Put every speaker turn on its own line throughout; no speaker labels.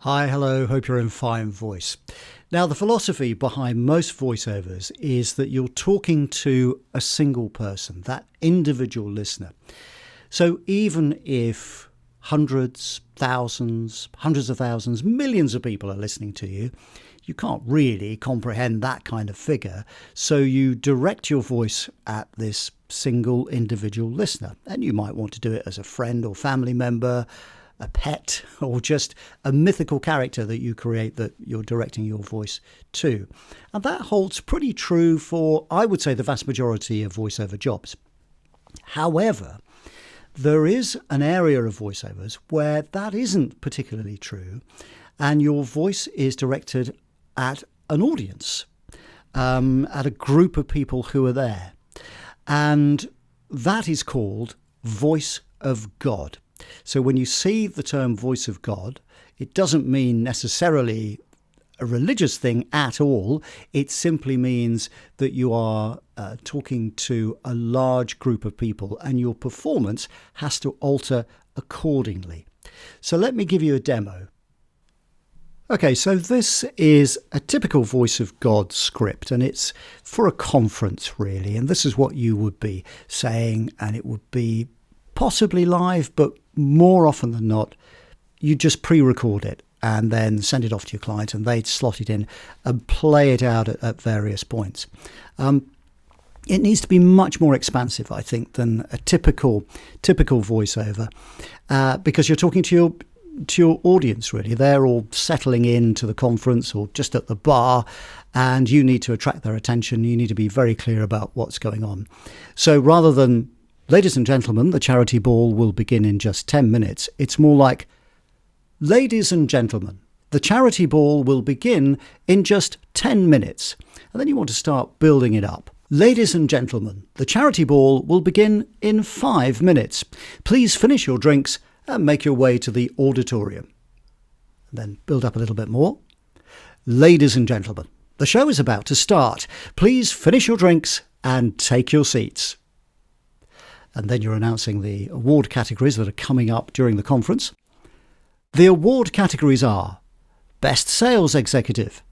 Hi, hello, hope you're in fine voice. Now, the philosophy behind most voiceovers is that you're talking to a single person, that individual listener. So even if hundreds of thousands, millions of people are listening to you, you can't really comprehend that kind of figure. So you direct your voice at this single individual listener. And you might want to do it as a friend or family member, a pet, or just a mythical character that you create that you're directing your voice to. And that holds pretty true for, I would say, the vast majority of voiceover jobs. However, there is an area of voiceovers where that isn't particularly true, and your voice is directed at an audience, at a group of people who are there. And that is called voice of God. So when you see the term voice of God, it doesn't mean necessarily a religious thing at all. It simply means that you are talking to a large group of people and your performance has to alter accordingly. So let me give you a demo. Okay, so this is a typical Voice of God script, and it's for a conference, really. And this is what you would be saying, and it would be possibly live, but more often than not, you just pre-record it and then send it off to your client, and they'd slot it in and play it out at various points. It needs to be much more expansive, I think, than a typical voiceover, because you're talking to your audience, really. They're all settling into the conference or just at the bar, and you need to attract their attention. You need to be very clear about what's going on. So rather than, ladies and gentlemen, the charity ball will begin in just 10 minutes, it's more like, ladies and gentlemen, the charity ball will begin in just 10 minutes. And then you want to start building it up. Ladies and gentlemen, the charity ball will begin in 5 minutes. Please finish your drinks and make your way to the auditorium. And then build up a little bit more. Ladies and gentlemen, the show is about to start. Please finish your drinks and take your seats. And then you're announcing the award categories that are coming up during the conference. The award categories are Best Sales Executive,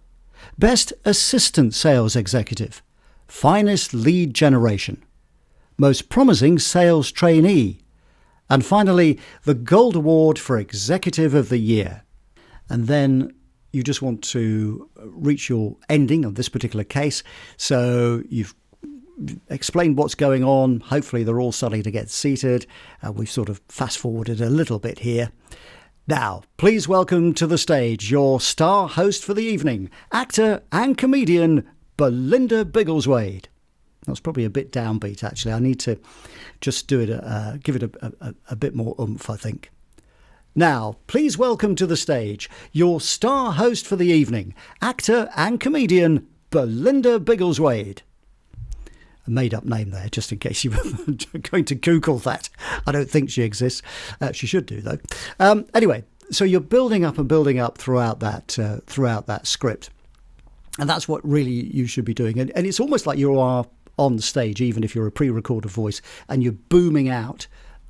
Best Assistant Sales Executive, Finest Lead Generation, Most Promising Sales Trainee, and finally, the Gold Award for Executive of the Year. And then you just want to reach your ending of this particular case. So you've explained what's going on. Hopefully they're all starting to get seated. We've sort of fast forwarded a little bit here. Now, please welcome to the stage your star host for the evening, actor and comedian Belinda Biggleswade. That's probably a bit downbeat, actually. I need to just do it, give it a bit more oomph, I think. Now, please welcome to the stage your star host for the evening, actor and comedian Belinda Biggleswade. A made-up name there, just in case you were going to Google that. I don't think she exists. She should do, though. Anyway, so you're building up and building up throughout that script. And that's what really you should be doing. And it's almost like you are on the stage, even if you're a pre-recorded voice, and you're booming out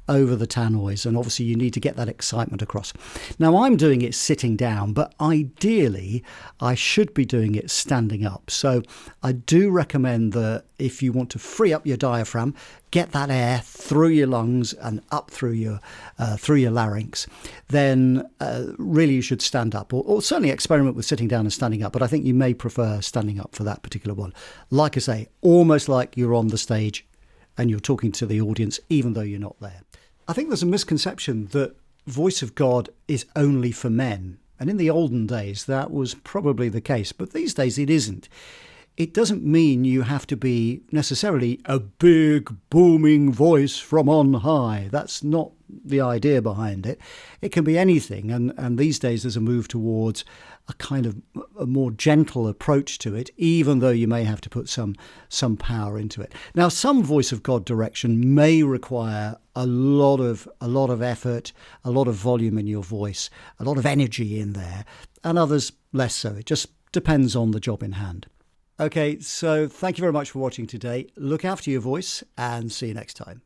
over the tannoys, and obviously you need to get that excitement across. Now, I'm doing it sitting down, but ideally I should be doing it standing up. So I do recommend that if you want to free up your diaphragm, get that air through your lungs and up through your larynx, then really you should stand up, or certainly experiment with sitting down and standing up, but I think you may prefer standing up for that particular one. Like I say, almost like you're on the stage and you're talking to the audience, even though you're not there. I think there's a misconception that Voice of God is only for men. And in the olden days, that was probably the case. But these days, it isn't. It doesn't mean you have to be necessarily a big, booming voice from on high. That's not the idea behind it. It can be anything. And these days, there's a move towards a kind of a more gentle approach to it, even though you may have to put some power into it. Now, some Voice of God direction may require a lot of effort, a lot of volume in your voice, a lot of energy in there, and others less so. It just depends on the job in hand. Okay, so thank you very much for watching today. Look after your voice and see you next time.